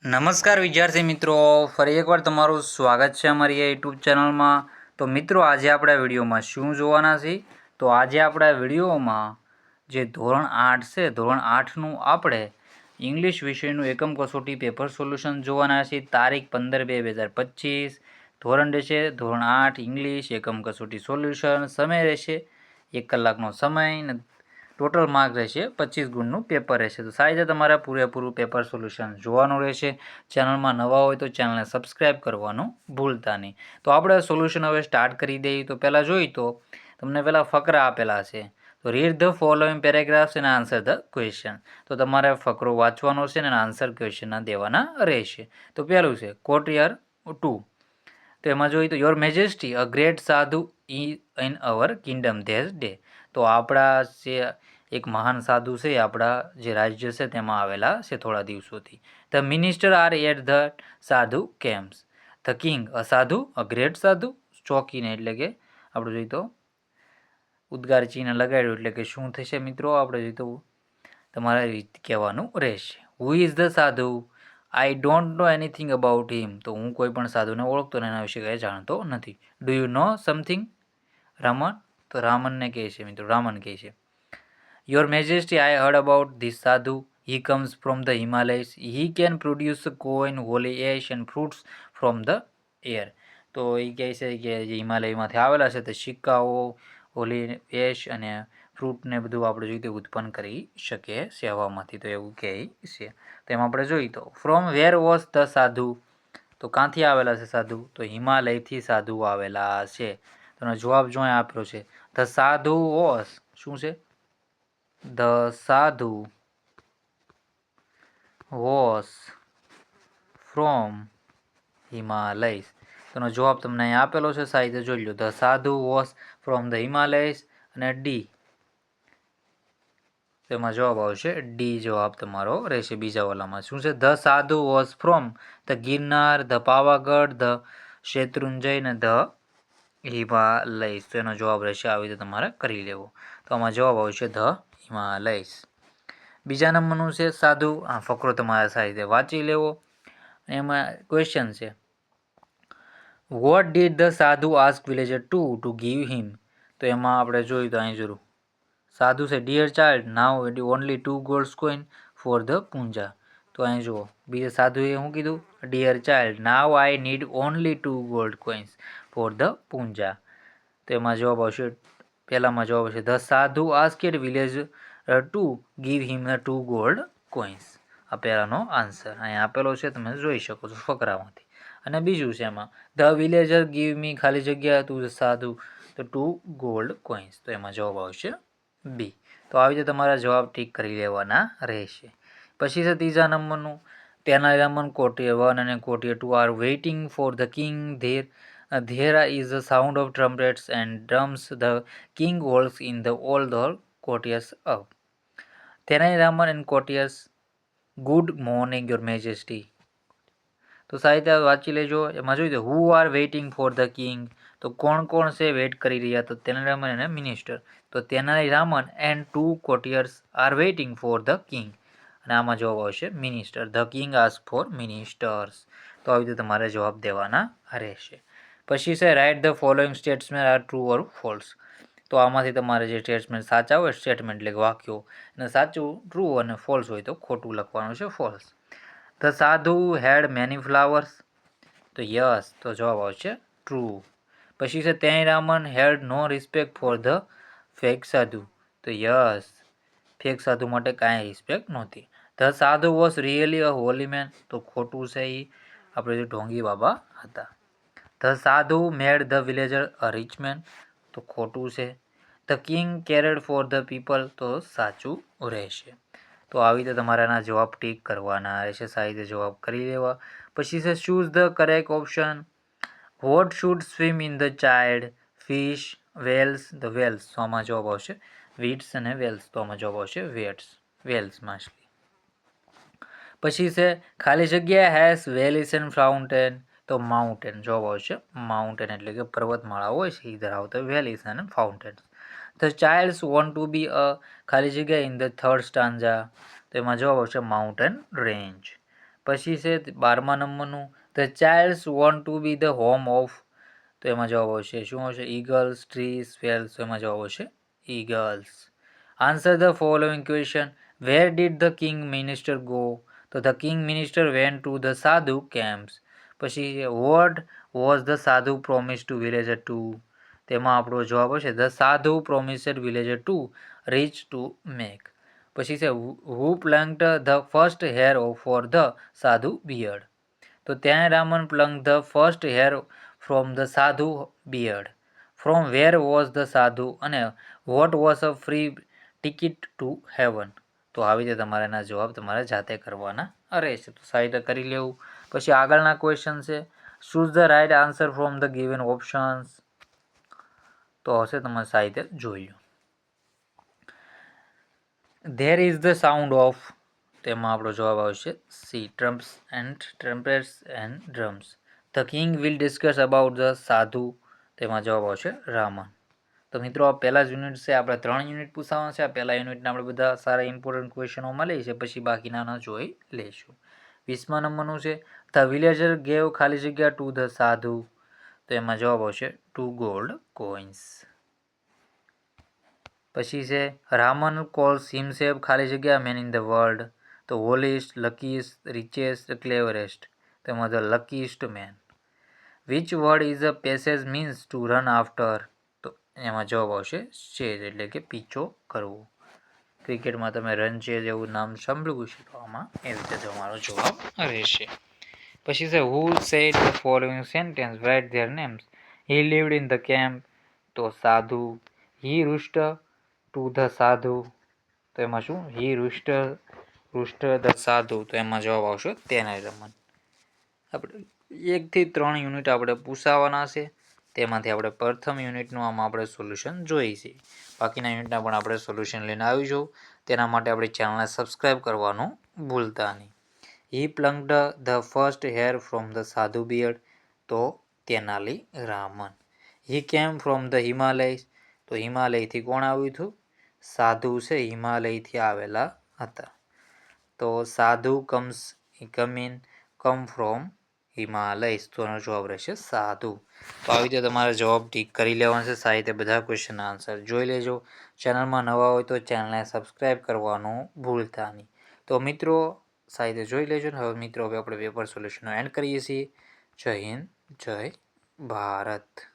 નમસ્કાર વિદ્યાર્થી મિત્રો, ફરી એકવાર તમારું સ્વાગત છે અમારી આ યુટ્યુબ ચેનલમાં. તો મિત્રો, આજે આપણા વિડીયોમાં શું જોવાના છે? તો આજે આપણા વિડીયોમાં જે ધોરણ 8 છે, ધોરણ 8નું આપણે ઇંગ્લિશ વિષયનું એકમ કસોટી પેપર સોલ્યુશન જોવાના છે. તારીખ 15/2/2025. ધોરણ રહેશે ધોરણ 8 ઇંગ્લિશ એકમ કસોટી સોલ્યુશન. સમય રહેશે 1 કલાકનો સમય ને ટોટલ માર્ક રહેશે 25 ગુણનું પેપર રહેશે. તો સાહેબ તમારે પૂરેપૂરું પેપર સોલ્યુશન જોવાનું રહેશે. ચેનલમાં નવા હોય તો ચેનલને સબસ્ક્રાઈબ કરવાનું ભૂલતા નહીં. તો આપણે સોલ્યુશન હવે સ્ટાર્ટ કરી દઈએ. તો પહેલાં જોઈએ તો તમને પહેલાં ફકરા આપેલા છે. તો read the following paragraphs and answer the question. તો તમારે ફકરો વાંચવાનો છે અને આન્સર ક્વેશ્ચનના દેવાના રહેશે. તો પહેલું છે કોટિયર 2. તો એમાં જોઈએ તો યોર મેજેસ્ટી અ ગ્રેટ સાધુ ઇન અવર કિંગડમ ધેઝ ડે. તો આપણા જે એક મહાન સાધુ છે આપણા જે રાજ્ય છે તેમાં આવેલા છે થોડા દિવસોથી. The minister are at the sadhu camps. The king a sadhu a great સાધુ. ચોકીને એટલે કે આપણે જોઈએ તો ઉદ્ગાર ચિહ્ન લગાડ્યું એટલે કે શું થશે મિત્રો? આપણે જોઈએ તો તમારે કહેવાનું રહેશે. હુ is the sadhu? I don't know anything about him. તો હું કોઈ પણ સાધુને ઓળખતો ને એના વિશે કંઈ જાણતો નથી. Do you know something? Raman. તો રામનને કહે છે મિત્રો, રામન કહે છે. Your majesty I heard about this sadhu. He comes from the Himalayas. He can produce coin, holy ash and fruits from the air. તો એ કહે છે કે જે હિમાલયમાંથી આવેલા છે તે સિક્કાઓ, હોલી એશ અને ફ્રૂટને બધું આપણે જોઈએ તો ઉત્પન્ન કરી શકે છે હવામાંથી. તો એવું કહે છે. તો એમાં આપણે જોઈએ તો ફ્રોમ વેર વોઝ ધ સાધુ. તો ક્યાંથી આવેલા છે સાધુ? તો હિમાલયથી સાધુ આવેલા છે. તો જવાબ જો આપ્યો છે ધ સાધુ વોઝ. શું છે? The sadhu was from Himalayas. તેનો જવાબ તમને અહીં આપેલો છે, સાહિત્ય જોઈ લો. The sadhu was from the Himalayas અને ડી. તેમાં જવાબ આવશે ડી જવાબ તમારો રહેશે. બીજા ઓલામાં શું છે? The sadhu was from the Girnar, the Pavagadh, the Shatrunjay અને ધ હિમાલયસ. તો એનો જવાબ રહેશે આવી રીતે તમારે કરી લેવો. તો આમાં જવાબ આવશે ધ હિમાલયસ. બીજા નંબરનું છે સાધુ. આ ફકરો તમારે સારી રીતે વાંચી લેવો. એમાં ક્વેશ્ચન છે what did the sadhu ask villager to give him. તો એમાં આપણે જોયું તો અહીં જરૂર સાધુ છે dear child now only 2 gold coin for the puja. તો અહીં જુઓ બીજા સાધુએ શું કીધું? Dear child now I need only 2 gold coins for the puja. તો એમાં જવાબ આવશે પહેલામાં જવાબ આવશે the sadhu asked village to give him the 2 gold coins. આ પહેલાંનો આન્સર અહીં આપેલો છે, તમે જોઈ શકો છો ફકરામાંથી. અને બીજું છે એમાં ધ વિલેજર ગીવ મી ખાલી જગ્યા ટુ ધ સાધુ તો 2 ગોલ્ડ કોઇન્સ. તો એમાં જવાબ આવશે બી. તો આવી રીતે તમારા જવાબ ઠીક કરી લેવાના રહેશે. પછી છે ત્રીજા નંબરનું તેનાલીરામન કોટિયર 1 અને courtier 2 are waiting for the king. There is a sound of trumpets and drums. The king holds in the all the courtiers up. Tenayraman and courtiers, good morning, your majesty. તો સાહિત્ય વાંચી લેજો. એમાં જોઈ દો who are waiting for the king. તો કોણ કોણ છે વેઇટ કરી રહ્યા? તો તેનાલીરામન અને મિનિસ્ટર. તો તેનાલીરામન and 2 કોર્ટિયર્સ R waiting for the king. અને આમાં જવાબ આવશે minister. The king ask for ministers. તો આવી રીતે તમારે જવાબ દેવાના રહેશે. પછી છે write the following statement are true or false. તો આમાંથી તમારે જે સ્ટેટમેન્ટ સાચા હોય સ્ટેટમેન્ટ એટલે વાક્યો અને સાચું ટ્રુ અને ફોલ્સ હોય તો ખોટું લખવાનું છે ફોલ્સ. ધ સાધુ હેડ મેની ફ્લાવર્સ. તો યસ. તો જવાબ આવશે ટ્રુ. પછી છે તેનાલીરામન હેડ નો રિસ્પેક્ટ ફોર ધ ફેક સાધુ. તો યસ. ફેક સાધુ માટે કાંઈ રિસ્પેક્ટ નહોતી. The sadhu was really a holy man. તો ખોટું છે એ આપણે જે ઢોંગી બાબા હતા. The sadhu made the villager a rich man. તો ખોટું છે. The king cared for the people. તો સાચું રહેશે. તો આવી રીતે તમારે આના જવાબ ટીક કરવાના રહેશે. સારી રીતે જવાબ કરી લેવા. પછી છે choose the correct option. What should swim in the child? Fish, whales, the whales. તો આમાં જવાબ આવશે વીટ્સ અને વેલ્સ. તો આમાં જવાબ આવશે વેલ્સ માછલી. પછી છે ખાલી જગ્યા હેઝ વેલીસ એન્ડ ફાઉન્ટેન. તો માઉન્ટેન જવાબ આવશે માઉન્ટેન એટલે કે પર્વતમાળા હોય છે એ ધરાવતા વેલીસ અને fountains. The childs want to be ખાલી જગ્યા ઇન ધ થર્ડ સ્ટાન્જા. તો એમાં જવાબ આવશે માઉન્ટેન રેન્જ. પછી છે 12મા નંબરનું the childs want to be the home of, તો એમાં જવાબ આવશે શું આવશે? Eagles, trees, wells. તો એમાં જવાબ આવશે eagles. Answer the following question. Where did the king minister go? તો the king minister went to the sadhu camps. પછી what was the sadhu promise to villager to? તેમાં આપણો જવાબ હશે the sadhu promised villager to rich to make. પછી છે who પ્લંક્ડ the first hair for the sadhu beard? તો ત્યાં Raman plunk the first hair from the sadhu beard. From where was the sadhu અને what was a free ticket to heaven? તો આવી રીતે તમારે એના જવાબ તમારે જાતે કરવાના રહેશે. તો સાઈડ કરી લેવું. પછી આગળના ક્વેશ્ચન છે choose the right answer from the given options. તો હશે તમારે સાહિત્ય જોઈ લો. There is the sound of, તેમાં આપણો જવાબ આવશે C trumpets and drums. The king will discuss about the sadhu, તેમાં જવાબ આવશે રામન. તો મિત્રો આ પહેલા જ યુનિટ છે, આપણે 3 યુનિટ પૂછાવાના છે. આ પહેલા યુનિટના આપણે બધા સારા ઇમ્પોર્ટન્ટ ક્વેશ્ચનોમાં લઈએ છીએ, પછી બાકીના જોઈ લઈશું. 20મા નંબરનું છે ધ વિલેજર ગેવ ખાલી જગ્યા ટુ ધ સાધુ, તો એમાં જવાબ આવશે 2 ગોલ્ડ કોઇન્સ. પછી છે રામન કોલ્સ હિમસેલ્ફ ખાલી જગ્યા મેન ઇન ધ વર્લ્ડ, તો હોલીસ્ટ, લકીસ્ટ, રિચેસ્ટ, ક્લેવરેસ્ટ, તેમાં the luckiest man. Which word is a passage means to run after? તો એમાં જવાબ આવશે ચેઝ, એટલે કે પીછો કરવો. ક્રિકેટમાં તમે રન ચેઝ એવું નામ સાંભળ્યું છે, તો આમાં એ રીતે તમારો જવાબ રહેશે. પછી છે who said the following sentence, write their names. He lived in the camp, તો સાધુ. હી રૂસ્ટ ટુ ધ સાધુ, તો એમાં શું? હી રૂસ્ટ ધ સાધુ, તો એમાં જવાબ આવશે તેને રમન. આપણે 1 થી 3 યુનિટ આપણે પૂછાવાના છે, તેમાંથી આપણે પ્રથમ યુનિટનું આમાં આપણે સોલ્યુશન જોઈશું. બાકીના યુનિટના પણ આપણે સોલ્યુશન લઈને આવીશું. તેના માટે આપણી ચેનલને સબસ્ક્રાઈબ કરવાનું ભૂલતા નહીં. He plunked the first hair from the sadhu beard, તો તેનાલી રામન. હી કેમ ફ્રોમ ધ હિમાલયસ, તો હિમાલયથી કોણ આવ્યું હતું? સાધુ છે, હિમાલયથી આવેલા હતા. તો સાધુ કમ ફ્રોમ હિમાલયસ, તો એનો જવાબ રહેશે સાધુ. તો આવી રીતે તમારે જવાબ ટીક કરી લેવાનો છે. સાહિત્ય બધા ક્વેશ્ચનના આન્સર જોઈ લેજો. ચેનલમાં નવા હોય તો ચેનલને સબસ્ક્રાઈબ કરવાનું ભૂલતા નહીં. તો મિત્રો સાહિત્ય જોઈ લેજો ને. હવે મિત્રો હવે આપણે પેપર સોલ્યુશનનો એન્ડ કરીએ છીએ. જય હિન્દ, જય ભારત.